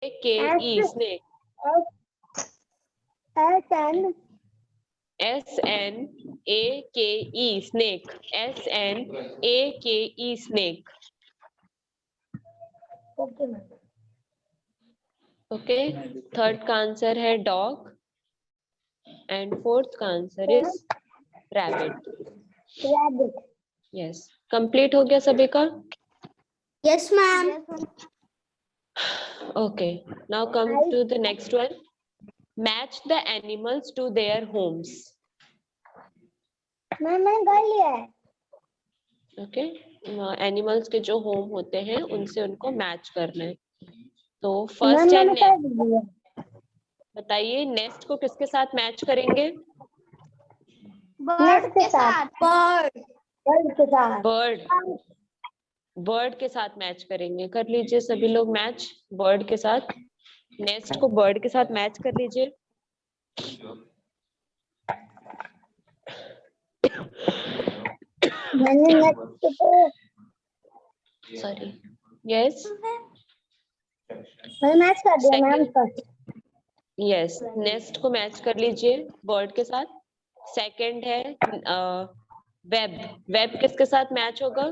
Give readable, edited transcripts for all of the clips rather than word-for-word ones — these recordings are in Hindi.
S-N-A-K-E, snake. S-N-A-K-E, snake. S-N-A-K-E, snake. Okay. Third का आंसर है डॉग एंड फोर्थ का answer is rabbit. Yes, complete हो गया सभी का? Yes, ma'am. Okay, now come to the next one. Match the animals to their homes. मैंने कर लिया है. Okay, एनिमल्स के जो होम होते हैं उनसे उनको मैच करना है. तो फर्स्ट है नेस्ट. बताइए नेस्ट को किसके साथ मैच करेंगे? बर्ड के साथ. बर्ड के साथ. बर्ड के साथ मैच करेंगे. कर लीजिए सभी लोग मैच बर्ड के साथ. नेस्ट को बर्ड के साथ मैच कर लीजिए. मैंने नेक्स्ट को सॉरी. यस, मैंने मैच कर दिया मैम फर्स्ट. यस, नेस्ट को मैच कर लीजिए बर्ड के साथ. सेकंड है वेब. वेब किसके साथ मैच होगा?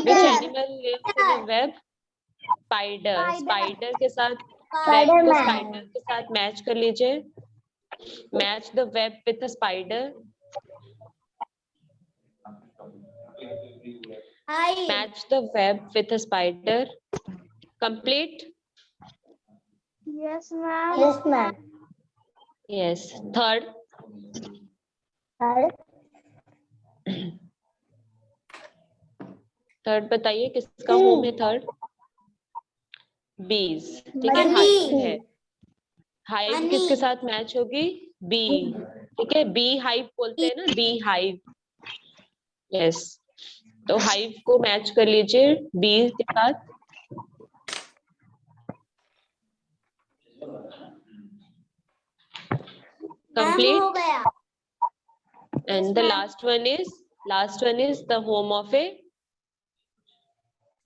Which animal lives in a web? Spider. Spider के साथ वेब को स्पाइडर के साथ मैच कर लीजिए. Match the web with a spider. Match the web with a spider. Complete? Yes, ma'am. Yes, ma'am. Yes. Third. Third बताइए किसका होम है थर्ड? बीज. ठीक है, हाइव है. हाइव किसके साथ मैच होगी? बी. ठीक है, बी हाइव बोलते हैं ना, बी हाइव. यस, तो हाइव को मैच कर लीजिए बी के साथ. कंप्लीट. हो गया. And the last one is the home of a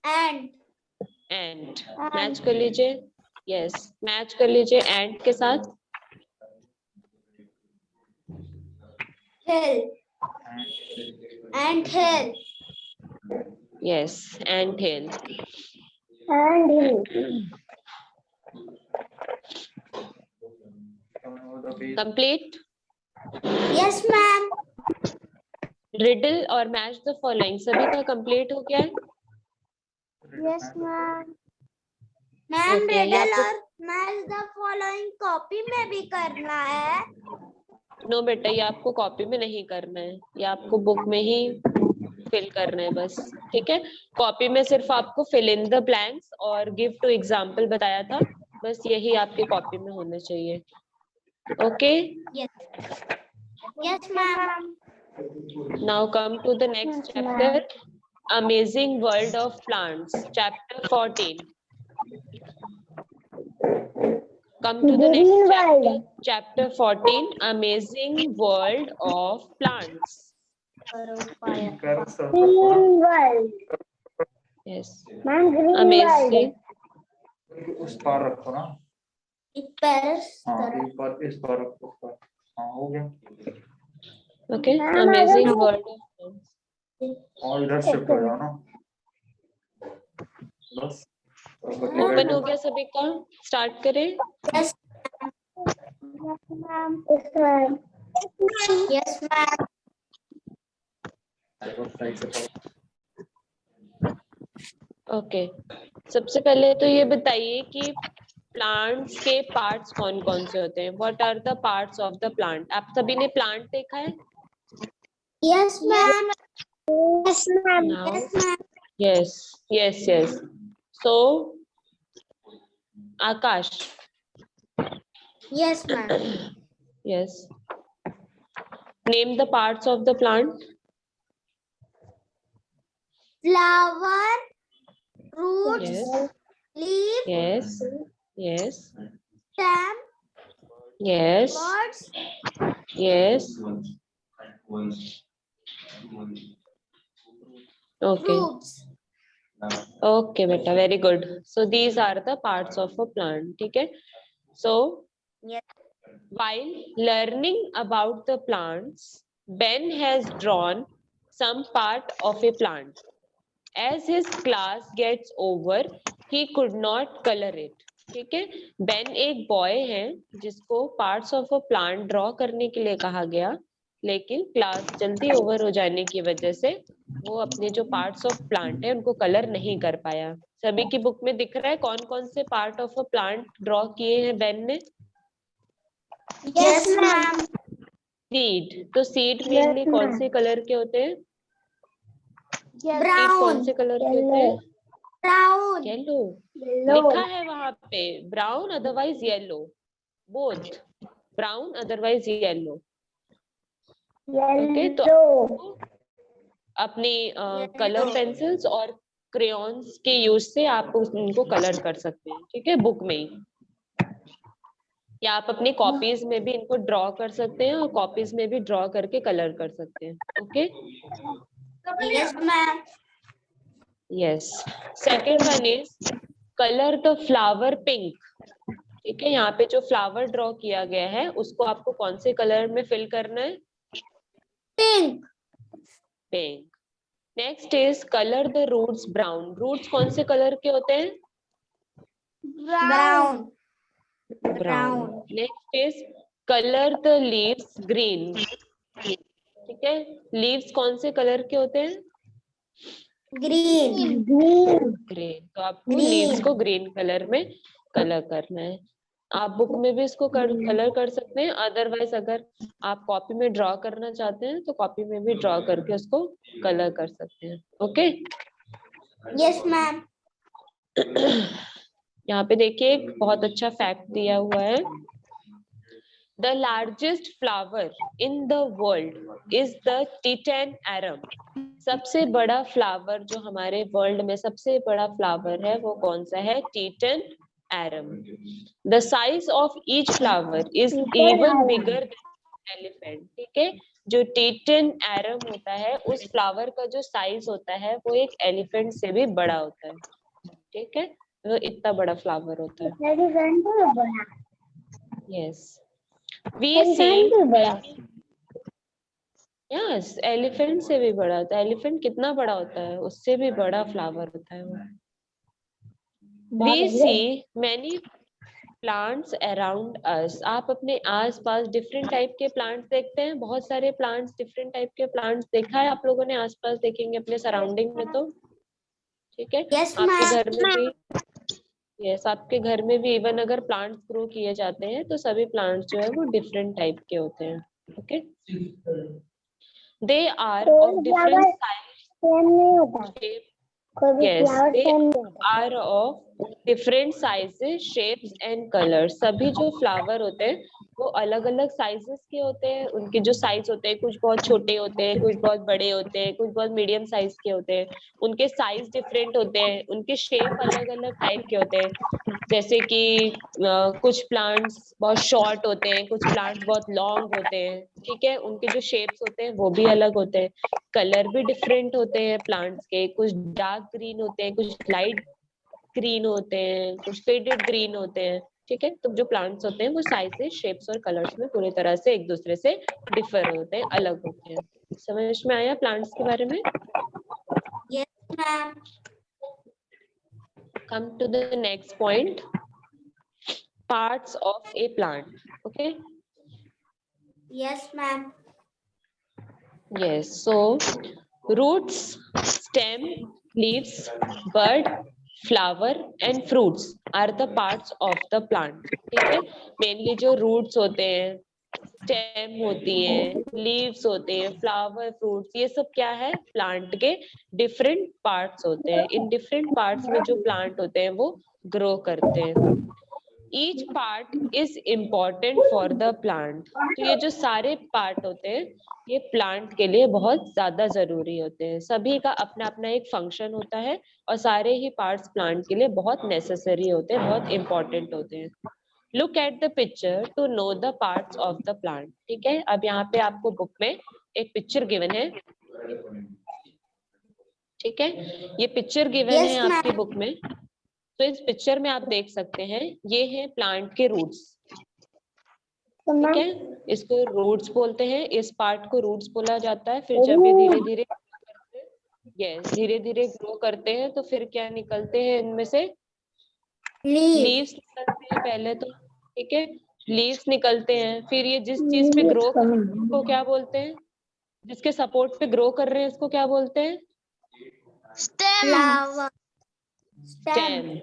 ant. Match कर लीजिए. यस, मैच कर लीजिए ant के साथ. Hill. Ant hill. Yes, ant hill. And hill. Complete. Yes, ma'am. Riddle और match the following सभी का complete हो गया है? Yes, ma'am. Ma'am Okay, riddle और match the following कॉपी में भी करना है. नो बेटा, ये आपको कॉपी में नहीं करना है, ये आपको बुक में ही फिल करना है बस. ठीक है, कॉपी में सिर्फ आपको fill in the blanks और give to example बताया था, बस यही आपके कॉपी में होना चाहिए. Okay. Yes, ma'am. Now come to the next chapter. Amazing World of Plants. Chapter 14. Come to the next chapter. Chapter 14. Amazing World of Plants. Green world. Yes. Ma'am, green Amazing. world. उस पार रखो ना. इस पर. हाँ, इस पार रखो, उस पार. हाँ, हो गया. Okay. Amazing World of Plants. और इधर शिफ्ट हो जाओ ना. बस. ओपन हो गया सभी का? स्टार्ट करें. Yes, ma'am. Yes, ma'am. Yes, ma'am. Okay. सबसे पहले तो ये बताइए कि प्लांट्स के पार्ट्स कौन कौन से होते हैं. What are the parts of the plant. आप सभी ने प्लांट देखा है? Yes, ma'am. Yes, ma'am. Now. Yes, ma'am. Yes. So, Akash. Yes, ma'am. Yes. Name the parts of the plant. Flower, roots, Yes. leaf, Yes. stem, Yes. buds, Yes. Okay. fruits. Okay beta, very good. So these are the parts of a plant. ठीक है? So Yes. while learning about the plants, Ben has drawn some part of a plant. As his class gets over, he could not color it. ठीक है? बेन एक बॉय है जिसको parts of a plant draw करने के लिए कहा गया, लेकिन क्लास जल्दी ओवर हो जाने की वजह से वो अपने जो पार्ट्स ऑफ प्लांट है उनको कलर नहीं कर पाया। सभी की बुक में दिख रहा है कौन कौन से part of a plant draw किए हैं बेन ने? Yes, ma'am. सीड। तो सीड मेनली कौन से कलर के होते हैं? सीड कौन Brown. से कलर के होते हैं? Brown. येलो। लिखा है वहां पे brown otherwise yellow, both brown otherwise yellow. Okay, तो अपनी कलर पेंसिल्स और क्रेयॉन्स के यूज से आप उनको कलर कर सकते हैं, ठीक है, बुक में ही, या आप अपनी कॉपीज में भी इनको ड्रॉ कर सकते हैं और कॉपीज में भी ड्रॉ करके कलर कर सकते हैं। Okay, Yes, ma'am. Yes. Second one is colour the flower pink. ठीक है, यहाँ पे जो फ्लावर ड्रॉ किया गया है उसको आपको कौन से कलर में फिल करना है? Pink. Pink. Next is colour the roots brown. Roots कौन से कलर के होते हैं? Brown. Brown. Next is colour the leaves green. ठीक है, लीव्स कौन से कलर के होते हैं? Green. ग्रीन। तो आपको Green. लीव्स को ग्रीन कलर में कलर करना है। आप बुक में भी इसको कलर कर सकते हैं, अदरवाइज अगर आप कॉपी में ड्रॉ करना चाहते हैं तो कॉपी में भी ड्रॉ करके उसको कलर कर सकते हैं। Okay, Yes, ma'am. यहाँ पे देखिए एक बहुत अच्छा फैक्ट दिया हुआ है। The largest flower in the world is the titan arum. सबसे बड़ा फ्लावर जो हमारे वर्ल्ड में सबसे बड़ा फ्लावर है वो कौन सा है? Titan arum. The size of each flower is even bigger than elephant. ठीक है, जो टिटैन एरम होता है उस फ्लावर का जो साइज होता है वो एक एलिफेंट से भी बड़ा होता है। ठीक है, वो इतना बड़ा फ्लावर होता है। Yes, we see. Yes, elephant से भी बड़ा होता है। एलिफेंट कितना बड़ा होता है? उससे भी बड़ा फ्लावर होता है वो। We see many plants around us. आप अपने आसपास डिफरेंट टाइप के प्लांट्स देखते हैं, बहुत सारे प्लांट्स, डिफरेंट टाइप के प्लांट्स देखा है आप लोगों ने? आसपास देखेंगे अपने सराउंडिंग में तो, ठीक है। Yes, आपके ma'am. घर में भी, यस, आपके घर में भी इवन अगर प्लांट्स ग्रो किए जाते हैं तो सभी प्लांट्स जो है वो डिफरेंट टाइप के होते हैं। Okay, they are of different size, yes, they are of different sizes, shapes and colors। सभी जो फ्लावर होते हैं वो अलग अलग साइजेस के होते हैं। उनके जो साइज होते हैं कुछ बहुत छोटे होते हैं, कुछ बहुत बड़े होते हैं, कुछ बहुत मीडियम साइज के होते हैं। उनके साइज डिफरेंट होते हैं, उनके शेप अलग अलग टाइप के होते हैं। जैसे कि कुछ प्लांट्स बहुत शॉर्ट होते हैं, कुछ प्लांट्स बहुत लॉन्ग होते हैं। ठीक है, उनके जो शेप्स होते हैं वो भी अलग होते हैं। कलर भी डिफरेंट होते हैं प्लांट्स के, कुछ डार्क ग्रीन होते हैं, कुछ लाइट ग्रीन होते हैं, कुछ फेडेड ग्रीन होते हैं। ठीक है, तो जो प्लांट्स होते हैं वो साइजेस, शेप्स और कलर्स में पूरी तरह से एक दूसरे से डिफर होते हैं, अलग होते हैं। समझ में आया प्लांट्स के बारे में? Yes, ma'am. Come to the next point, parts of a plant. Okay, Yes, ma'am. yes, so roots, stem, leaves, bud, flower and fruits are the parts of the plant। ठीक है, मेनली जो रूट्स होते हैं, स्टेम होती है, लीव्स होते हैं, फ्लावर, फ्रूट्स, ये सब क्या है? प्लांट के डिफरेंट पार्ट्स होते हैं। इन डिफरेंट पार्ट्स में जो प्लांट होते हैं वो ग्रो करते हैं। Each part is important for the plant. तो ये जो सारे पार्ट होते हैं ये प्लांट के लिए बहुत ज्यादा जरूरी होते हैं। सभी का अपना अपना एक फंक्शन होता है और सारे ही पार्ट्स प्लांट के लिए बहुत नेसेसरी होते हैं, बहुत इंपॉर्टेंट होते हैं। Look at the picture to know the parts of the plant. ठीक है, अब यहाँ पे आपको बुक में एक पिक्चर गिवन है। ठीक है, ये पिक्चर गिवन है Yes, आपकी ma'am. बुक में। तो इस पिक्चर में आप देख सकते हैं ये है प्लांट के रूट्स, ठीक है, इसको रूट्स बोलते हैं, इस पार्ट को रूट्स बोला जाता है। फिर जब ये धीरे धीरे धीरे धीरे ग्रो करते हैं तो फिर क्या निकलते हैं इनमें से? Leaf. लीव्स निकलते हैं पहले तो, ठीक है, लीव्स निकलते हैं। फिर ये जिस चीज पे ग्रो कर रहे हैं उसको क्या बोलते हैं? जिसके सपोर्ट पे ग्रो कर रहे हैं उसको क्या बोलते हैं? Flower. स्टेम,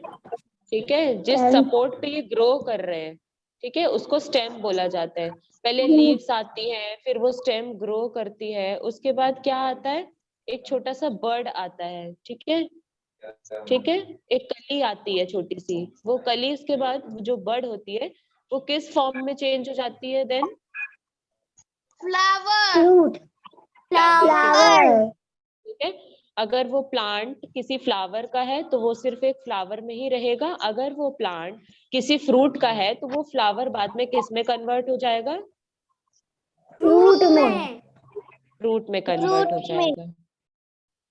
ठीक है, जिस सपोर्ट पे ये ग्रो कर रहे हैं, ठीक है, उसको स्टेम बोला जाता है। पहले लीव्स आती है, फिर वो स्टेम ग्रो करती है, उसके बाद क्या आता है? एक छोटा सा बर्ड आता है, ठीक है, ठीक है, एक कली आती है छोटी सी, वो कली उसके बाद जो बर्ड होती है वो किस फॉर्म में चेंज हो जाती है देन? Fruit. फ्लावर, ठीक है। अगर वो प्लांट किसी फ्लावर का है तो वो सिर्फ एक फ्लावर में ही रहेगा, अगर वो प्लांट किसी फ्रूट का है तो वो फ्लावर बाद में किस में कन्वर्ट हो जाएगा? Fruit में. फ्रूट में कन्वर्ट हो जाएगा।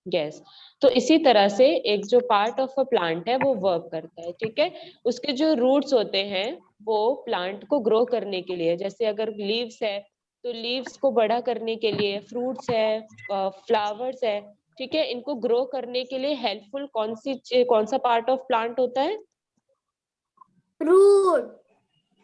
यस, तो इसी तरह से एक जो पार्ट ऑफ अ प्लांट है वो वर्क करता है, ठीक है। उसके जो रूट्स होते हैं वो प्लांट को ग्रो करने के लिए, जैसे अगर लीव्स है तो लीव्स को बड़ा करने के लिए, फ्रूट्स है, फ्लावर्स है, ठीक है, इनको ग्रो करने के लिए हेल्पफुल कौन सा पार्ट ऑफ प्लांट होता है? Fruit.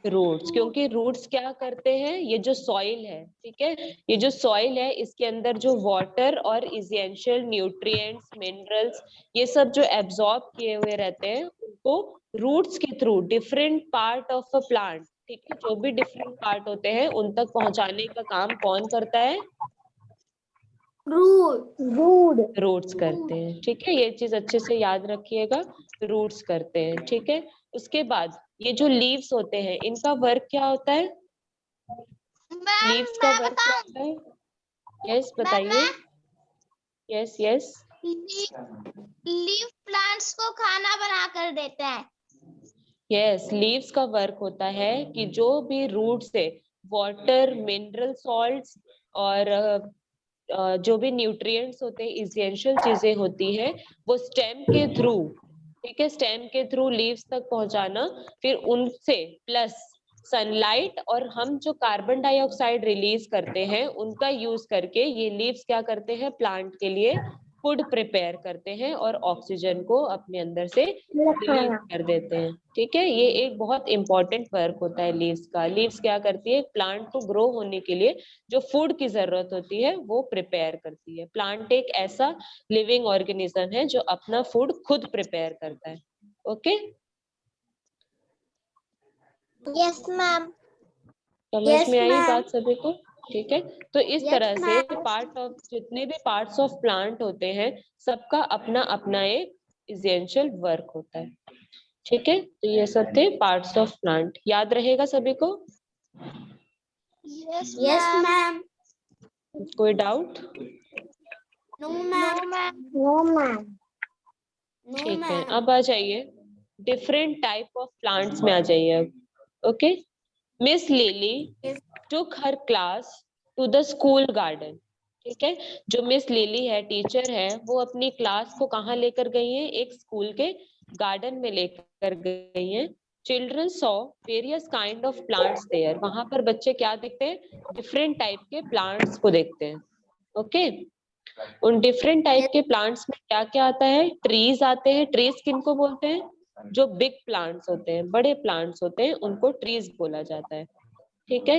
रूट्स, क्योंकि रूट्स क्या करते हैं? ये जो सॉइल है, ठीक है, ये जो सॉइल है इसके अंदर जो वाटर और इसेंशियल न्यूट्रिएंट्स, मिनरल्स, ये सब जो एब्जॉर्ब किए हुए रहते हैं उनको रूट्स के through different part of a plant, ठीक है, जो भी डिफरेंट पार्ट होते हैं उन तक पहुंचाने का काम कौन करता है? Root. रूट्स करते हैं, ठीक है, ये चीज अच्छे से याद रखिएगा, रूट्स करते हैं, ठीक है। उसके बाद ये जो लीव्स होते हैं इनका वर्क क्या होता है? लीव्स का वर्क क्या होता है? यस, बताइए। यस यस, लीफ प्लांट्स को खाना बना कर देता है। यस, लीव्स का वर्क होता है कि जो भी रूट से वाटर, मिनरल सॉल्ट्स और जो भी न्यूट्रिएंट्स होते हैं, इसेंशियल चीजें होती है, वो स्टेम के थ्रू, ठीक है, स्टेम के थ्रू लीव्स तक पहुंचाना, फिर उनसे प्लस सनलाइट और हम जो कार्बन डाइऑक्साइड रिलीज करते हैं उनका यूज करके ये लीव्स क्या करते हैं? प्लांट के लिए फूड प्रिपेयर करते हैं और ऑक्सीजन को अपने अंदर से रिलीज कर देते हैं, ठीक है। ये एक बहुत इंपॉर्टेंट वर्क होता है लीव्स का। लीव्स क्या करती है? प्लांट को ग्रो होने के लिए जो फूड की जरूरत होती है वो प्रिपेयर करती है। प्लांट एक ऐसा लिविंग ऑर्गेनिज्म है जो अपना फूड खुद प्रिपेयर करता है। Okay, yes ma'am. समझ में आई बात सभी को? ठीक है, तो इस Yes, तरह से ma'am. पार्ट ऑफ जितने भी पार्ट्स ऑफ प्लांट होते हैं सबका अपना अपना एक इसेंशियल वर्क होता है, ठीक है। तो ये सब थे पार्ट्स ऑफ प्लांट, याद रहेगा सभी को? Yes, ma'am. कोई doubt? No, ma'am. No, ma'am. No, ठीक है, ma'am. अब आ जाइए डिफरेंट टाइप ऑफ प्लांट्स में आ जाइए अब। Okay, Miss Lily took her class to the school garden, ठीक है, जो मिस लिली है, टीचर है, वो अपनी क्लास को कहाँ लेकर गई है? एक स्कूल के गार्डन में लेकर गई है। Children saw various kind of plants there, वहां पर बच्चे क्या देखते हैं? डिफरेंट टाइप के प्लांट्स को देखते हैं। ओके, उन डिफरेंट टाइप के प्लांट्स में क्या क्या आता है? ट्रीज आते हैं। ट्रीज किनको बोलते हैं? जो बिग प्लांट्स होते हैं, बड़े प्लांट्स होते हैं, उनको ट्रीज बोला जाता है, ठीक है।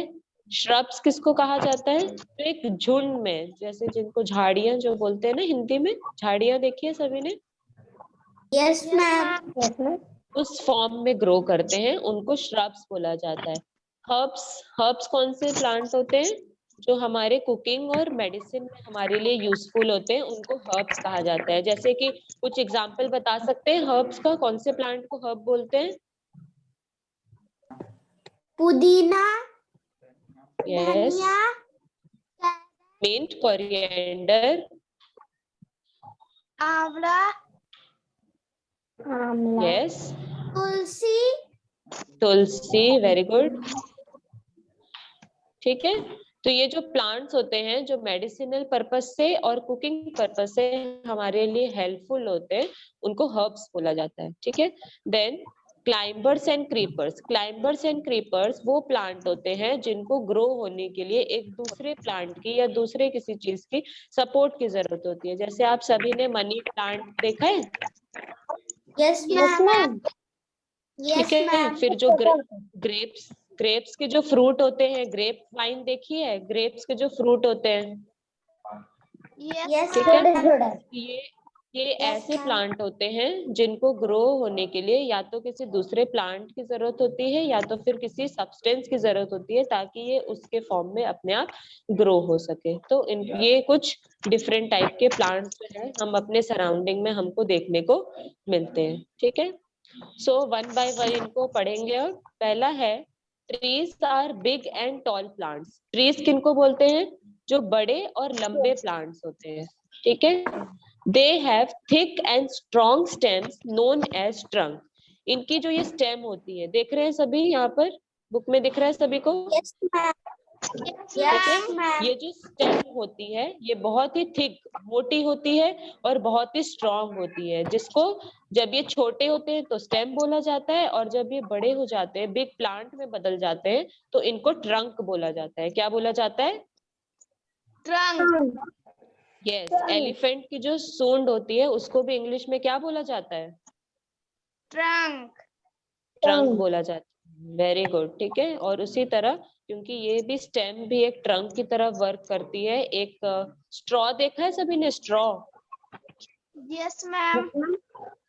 श्रब्स किसको कहा जाता है? तो एक झुंड में, जैसे जिनको झाड़ियां जो बोलते हैं ना हिंदी में, झाड़ियां देखी है सभी ने? Yes, ma'am. Yes, ma'am. उस फॉर्म में ग्रो करते हैं, उनको श्रब्स बोला जाता है। हर्ब्स, हर्ब्स कौन से प्लांट होते हैं? जो हमारे कुकिंग और मेडिसिन में हमारे लिए यूजफुल होते हैं, उनको हर्ब्स कहा जाता है। जैसे कि कुछ एग्जांपल बता सकते हैं हर्ब्स का? कौन से प्लांट को हर्ब बोलते हैं? पुदीना, यस, धनिया, मिंट, कोरिएंडर, आंवला, यस, तुलसी, तुलसी, वेरी गुड, ठीक है। तो ये जो प्लांट्स होते हैं जो मेडिसिनल पर्पस से और कुकिंग पर्पस से हमारे लिए हेल्पफुल होते हैं, उनको हर्ब्स बोला जाता है, ठीक है। Then climbers and creepers, climbers and creepers वो प्लांट होते हैं जिनको ग्रो होने के लिए एक दूसरे प्लांट की या दूसरे किसी चीज की सपोर्ट की जरूरत होती है। जैसे आप सभी ने मनी प्लांट देखा है, यस मैम, ठीक यस है। मैम, फिर जो ग्रेप्स ग्रेप्स के जो फ्रूट होते हैं, ग्रेप वाइन देखी है, ग्रेप्स के जो फ्रूट होते हैं, यस ठीक है। मैम, ये Yes, ऐसे ma'am. प्लांट होते हैं जिनको ग्रो होने के लिए या तो किसी दूसरे प्लांट की जरूरत होती है या तो फिर किसी सब्सटेंस की जरूरत होती है ताकि ये उसके फॉर्म में अपने आप ग्रो हो सके। तो ये कुछ डिफरेंट टाइप के प्लांट्स जो है हम अपने सराउंडिंग में हमको देखने को मिलते हैं, ठीक है। सो वन बाय वन इनको पढ़ेंगे। और पहला है trees are big and tall plants. Trees किनको बोलते हैं? जो बड़े और लंबे प्लांट्स होते हैं, ठीक है। They have thick and strong stems known as trunk. इनकी जो ये स्टेम होती है, देख रहे हैं सभी, यहाँ पर बुक में दिख रहा है सभी को, Yes, ma'am. ठीक है। Yes, ma'am. ये जो स्टेम होती है ये बहुत ही थिक, मोटी होती है और बहुत ही स्ट्रॉन्ग होती है, जिसको जब ये छोटे होते हैं तो स्टेम बोला जाता है और जब ये बड़े हो जाते हैं, बिग प्लांट में बदल जाते हैं, तो इनको ट्रंक बोला जाता है। क्या बोला जाता है? Trunk. यस। एलिफेंट की जो सूंड होती है उसको भी इंग्लिश में क्या बोला जाता है? Trunk. ट्रंक बोला जाता है। वेरी गुड, ठीक है। और उसी तरह क्योंकि ये भी स्टेम भी एक ट्रंक की तरह वर्क करती है। एक स्ट्रॉ देखा है सभी ने? Straw, Yes, ma'am.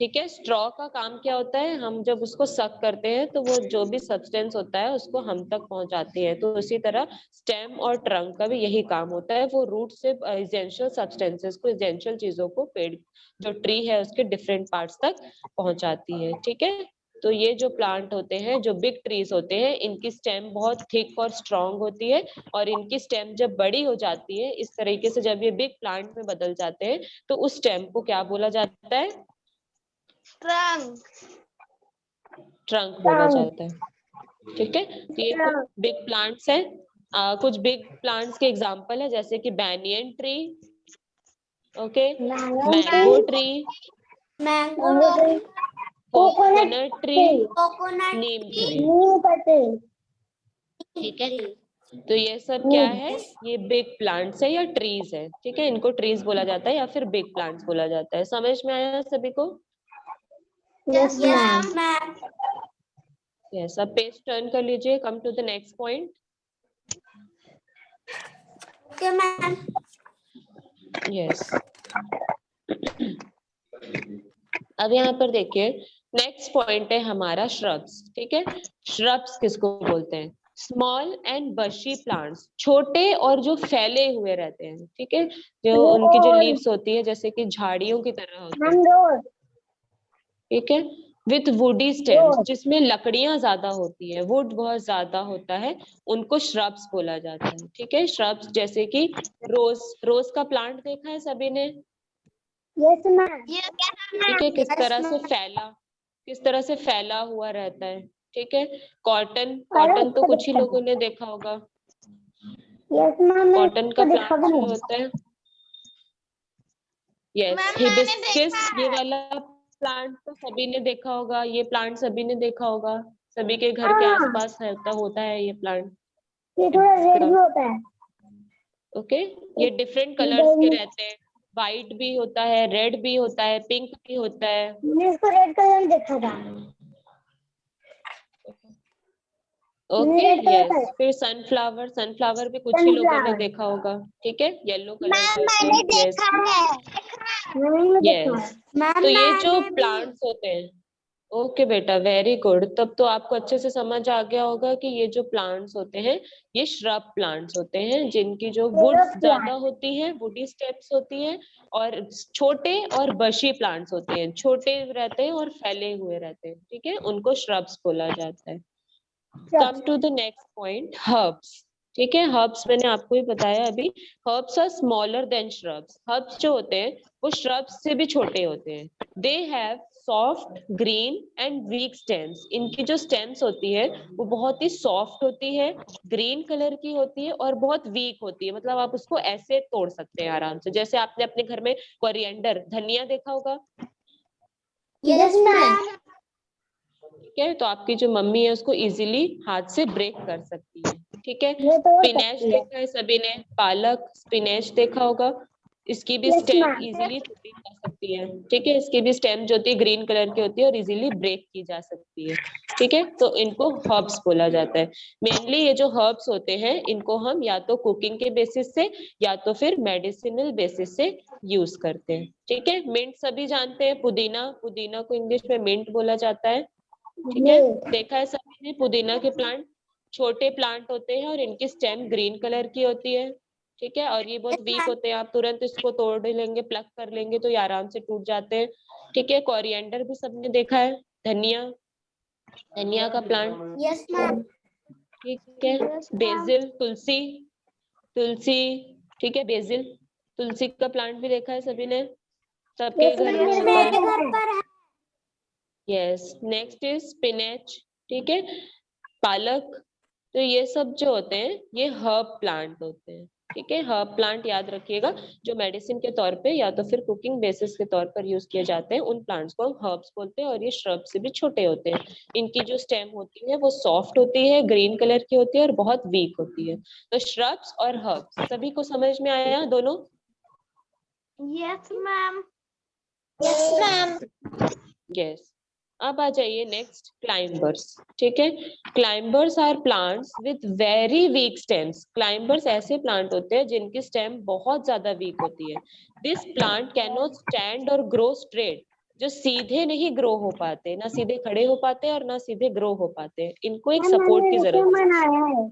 ठीक है। स्ट्रॉ का काम क्या होता है? हम जब उसको सक करते हैं तो वो जो भी सब्सटेंस होता है उसको हम तक पहुंचाती है। तो उसी तरह स्टेम और ट्रंक का भी यही काम होता है, वो रूट से एसेंशियल सब्सटेंसेस को, एसेंशियल चीजों को पेड़ जो ट्री है उसके डिफरेंट पार्ट्स तक पहुंचाती है, ठीक है। तो ये जो प्लांट होते हैं, जो बिग ट्रीज होते हैं, इनकी स्टेम बहुत थिक और स्ट्रॉन्ग होती है और इनकी स्टेम जब बड़ी हो जाती है इस तरीके से, जब ये बिग प्लांट में बदल जाते हैं तो उस स्टेम को क्या बोला जाता है? Trunk. ट्रंक बोला जाता है, ठीक है। तो ये कुछ बिग प्लांट्स है। कुछ बिग प्लांट्स के एग्जांपल है जैसे कि banyan tree, okay, mango tree, Mango tree. Coconut tree, Coconut नीम tree. ट्री, ठीक है। तो ये सब क्या है? ये बिग प्लांट्स है या ट्रीज है, ठीक है। इनको ट्रीज बोला जाता है या फिर बिग प्लांट्स बोला जाता है। समझ में आया सभी को? Yes, ma'am. यस। अब पेज टर्न कर लीजिए, come to the next point. Okay, ma'am. Yes. अब यहाँ पर देखिए, नेक्स्ट पॉइंट है हमारा श्रब्स, ठीक है। श्रब्स किसको बोलते हैं? स्मॉल एंड बशी प्लांट्स, छोटे और जो फैले हुए रहते हैं, ठीक है। जो उनकी जो लीव्स होती है जैसे कि झाड़ियों की तरह होते हैं, ठीक है। विथ वुडी स्टेम्स, जिसमें लकड़ियां ज्यादा होती है, वुड बहुत ज्यादा होता है, उनको श्रब्स बोला जाता है, ठीक है। श्रब्स जैसे कि रोज, रोज का प्लांट देखा है सभी ने? Yes, ma'am. Yes, ठीक है। Yes, किस तरह से फैला हुआ रहता है, ठीक है। कॉटन, कॉटन तो कुछ ही लोगों ने देखा होगा। Yes, ma'am. कॉटन का प्लांट जो होता है, यस, हिबिस्कस, ये वाला प्लांट तो सभी ने देखा होगा। ये प्लांट सभी ने देखा होगा, सभी के घर के आसपास होता है ये प्लांट। ये थोड़ा रेड भी होता है। ओके, ये डिफरेंट कलर्स के रहते हैं, वाइट भी होता है, रेड भी होता है, पिंक भी होता है। मैंने इसको रेड कलर में देखा था। ओके, रेड कलर का यस। फिर सनफ्लावर, सनफ्लावर भी कुछ ही लोगों ने देखा होगा, ठीक है, येलो कलर का होता है। Yes, yes. तो ये जो प्लांट्स होते हैं, ओके बेटा, वेरी गुड। तब तो आपको अच्छे से समझ आ गया होगा कि ये जो प्लांट्स होते हैं ये श्रब प्लांट्स होते हैं, जिनकी जो वुड्स ज्यादा होती है, वुडी स्टेप्स होती है, और छोटे और बशी प्लांट्स होते हैं, छोटे रहते हैं और फैले हुए रहते हैं, ठीक है, उनको श्रब्स बोला जाता है। Come to the next point, herbs, ठीक है। हर्ब्स मैंने आपको ही बताया अभी, herbs are smaller than shrubs. Herbs जो होते हैं वो श्रब्स से भी छोटे होते हैं। They have soft, green and weak stems. इनकी जो स्टेम्स होती है वो बहुत ही सॉफ्ट होती है, ग्रीन कलर की होती है और बहुत वीक होती है। मतलब आप उसको ऐसे तोड़ सकते हैं आराम से, जैसे आपने अपने घर में कोरिएंडर, धनिया देखा होगा, यस मैम। ठीक है? तो आपकी जो मम्मी है उसको इजीली हाथ से ब्रेक कर सकती है, ठीक है? स्पिनच देखा है सभी ने, पालक, स्पिनच देखा होगा, इसकी भी स्टेम इजीली तोड़ी जा सकती है, ठीक है? इसकी भी स्टेम जो होती है ग्रीन कलर की होती है और इजीली ब्रेक की जा सकती है, ठीक है? तो इनको हर्ब्स बोला जाता है। मेनली ये जो हर्ब्स होते हैं इनको हम या तो कुकिंग के बेसिस से या तो फिर मेडिसिनल बेसिस से यूज करते हैं, ठीक है? मिंट सभी जानते हैं, पुदीना, पुदीना को इंग्लिश में मिंट बोला जाता है, ठीक है? देखा है सभी ने पुदीना के प्लांट, छोटे प्लांट होते हैं और इनकी स्टेम ग्रीन कलर की होती है, ठीक है? और ये बहुत वीक होते हैं, आप तुरंत इसको तोड़ लेंगे, प्लग कर लेंगे तो ये आराम से टूट जाते हैं, ठीक है? कोरिएंडर भी सबने देखा है, धनिया, धनिया का प्लांट, यस मैम। ठीक है? बेसिल, तुलसी, तुलसी, ठीक है? बेसिल, तुलसी का प्लांट भी देखा है सभी ने, सबके घर में होता है। मेरे घर पर है। यस, नेक्स्ट इज स्पिनच, ठीक है? पालक। तो ये सब जो होते हैं ये हर्ब प्लांट होते हैं, ठीक है? हर्ब प्लांट याद रखिएगा, जो मेडिसिन के तौर पे या तो फिर कुकिंग बेसिस के तौर पर यूज किए जाते हैं, उन प्लांट्स को हम हर्ब्स बोलते हैं। और ये श्रब से भी छोटे होते हैं, इनकी जो स्टेम होती है वो सॉफ्ट होती है, ग्रीन कलर की होती है और बहुत वीक होती है। तो श्रब्स और हर्ब्स सभी को समझ में आया दोनों? Yes ma'am. Yes ma'am. Yes. अब आ जाइए नेक्स्ट, क्लाइंबर्स, ठीक है? Climbers are plants with very weak stems. Climbers ऐसे प्लांट होते हैं जिनकी स्टेम बहुत ज्यादा वीक होती है। This plant can not stand और ग्रो स्ट्रेट, जो सीधे नहीं ग्रो हो पाते, ना सीधे खड़े हो पाते और ना सीधे ग्रो हो पाते, इनको एक सपोर्ट की जरूरत है।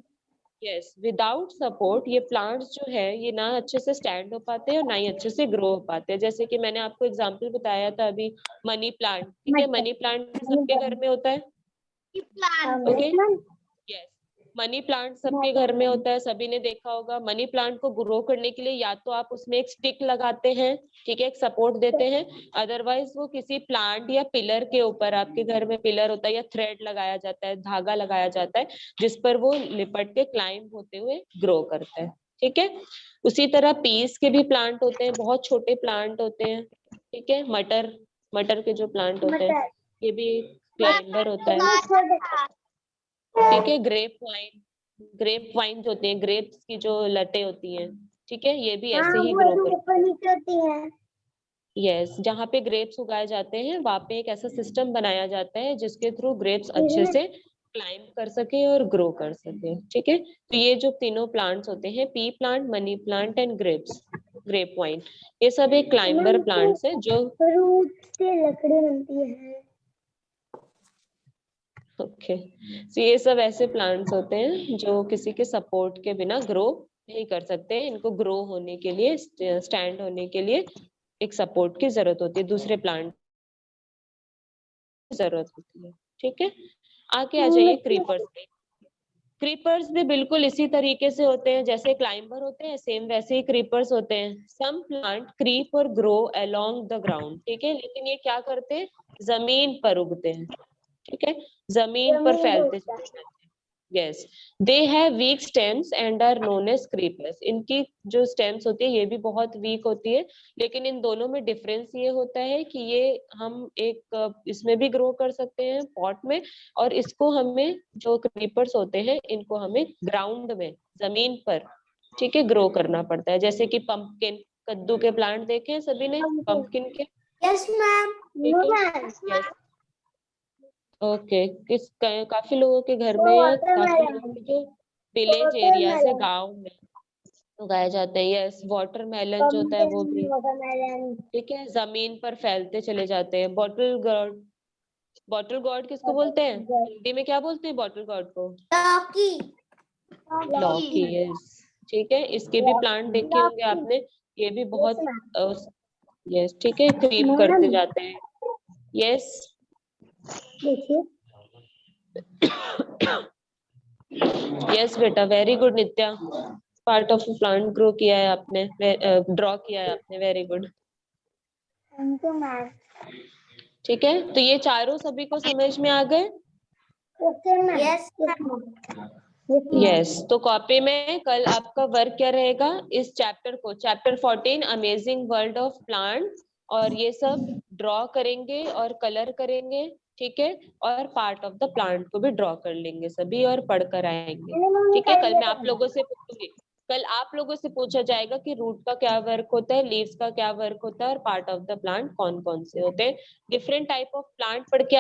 यस, विदाउट सपोर्ट ये प्लांट्स जो है ये ना अच्छे से स्टैंड हो पाते हैं और ना ही अच्छे से ग्रो हो पाते हैं। जैसे कि मैंने आपको एग्जांपल बताया था अभी, मनी प्लांट, ठीक है? मनी प्लांट सबके घर में होता है, ओके? यस, मनी प्लांट सबके घर में होता है, सभी ने देखा होगा। मनी प्लांट को ग्रो करने के लिए या तो आप उसमें एक स्टिक लगाते हैं, ठीक है, एक सपोर्ट देते हैं, अदरवाइज वो किसी प्लांट या पिलर के ऊपर, आपके घर में पिलर होता है या थ्रेड लगाया जाता है, धागा लगाया जाता है, जिस पर वो लिपट के क्लाइंब होते हुए ग्रो करता है, ठीक है? उसी तरह पीस के भी प्लांट होते हैं, बहुत छोटे प्लांट होते हैं, ठीक है? मटर, मटर के जो प्लांट होते हैं ये भी क्लाइंबर होता है, ठीक है? ग्रेप वाइन, ग्रेप वाइन जो होती है, ग्रेप्स की जो लटें होती हैं, ठीक है, ये भी ऐसे ही ग्रो करती है। यस, जहाँ पे ग्रेप्स उगाए जाते हैं वहां पे एक ऐसा सिस्टम बनाया जाता है जिसके थ्रू ग्रेप्स अच्छे से क्लाइंब कर सके और ग्रो कर सके, ठीक है? तो ये जो तीनों प्लांट्स होते हैं, pea plant, money plant and grapes, grape vine, ये सब एक क्लाइंबर प्लांट्स है जो फ्रूट से लकड़ी बनती है। ओके, तो ये सब ऐसे प्लांट्स होते हैं जो किसी के सपोर्ट के बिना ग्रो नहीं कर सकते। इनको ग्रो होने के लिए, स्टैंड होने के लिए एक सपोर्ट की जरूरत होती है, दूसरे प्लांट की जरूरत होती है, ठीक है? आगे आ जाइए क्रीपर्स पे। क्रीपर्स भी बिल्कुल इसी तरीके से होते हैं, जैसे क्लाइंबर होते हैं सेम वैसे ही क्रीपर्स होते हैं। सम प्लांट क्रीप और ग्रो अलोंग द ग्राउंड, ठीक है, लेकिन ये क्या करते हैं, जमीन पर उगते हैं, ठीक है? जमीन पर फैलते चले जाते हैं। Yes, they have weak stems and are known as creepers. इनकी जो स्टेम्स होती है ये भी बहुत वीक होती है, लेकिन इन दोनों में डिफरेंस ये होता है कि ये हम एक इसमें भी ग्रो कर सकते हैं पॉट में, और इसको हमें, जो क्रीपर्स होते हैं इनको हमें ग्राउंड में, जमीन पर, ठीक है, ग्रो करना पड़ता है। जैसे कि पंपकिन, कद्दू के प्लांट देखे हैं सभी ने, पंपकिन के, यस मैम। Yes, okay. काफी लोगों के घर में या काफी लोगों के जो विलेज एरिया से, गांव में उगाए जाते हैं। यस, वाटरमेलन जो होता है वो भी, ठीक है, जमीन पर फैलते चले जाते हैं। बॉटल गॉर्ड, बॉटल गॉर्ड किसको बोलते हैं हिंदी में, क्या बोलते हैं बॉटल गॉर्ड को? लौकी। लौकी, यस, ठीक है, इसके भी प्लांट देखे होंगे आपने, ये भी बहुत, यस, ठीक है, क्रीप करते जाते हैं। यस, देखिए यस बेटा, very good Nitya, part of plant grow किया है आपने, ड्रॉ किया है आपने, very good. Thank you ma'am. ठीक है, तो ये चारों सभी को समझ में आ गए? Okay ma'am. यस यस, तो कॉपी में कल आपका वर्क क्या रहेगा, इस चैप्टर को, chapter 14 amazing world of plant, और ये सब ड्रॉ करेंगे और कलर करेंगे, ठीक है, और पार्ट ऑफ द प्लांट को भी ड्रॉ कर लेंगे सभी और पढ़कर आएंगे। ठीक है, कल मैं आप लोगों से पूछूंगी, कल आप लोगों से पूछा जाएगा कि रूट का क्या वर्क होता है, लीव्स का क्या वर्क होता है, और पार्ट ऑफ द प्लांट कौन कौन से होते हैं। डिफरेंट टाइप ऑफ प्लांट पढ़ के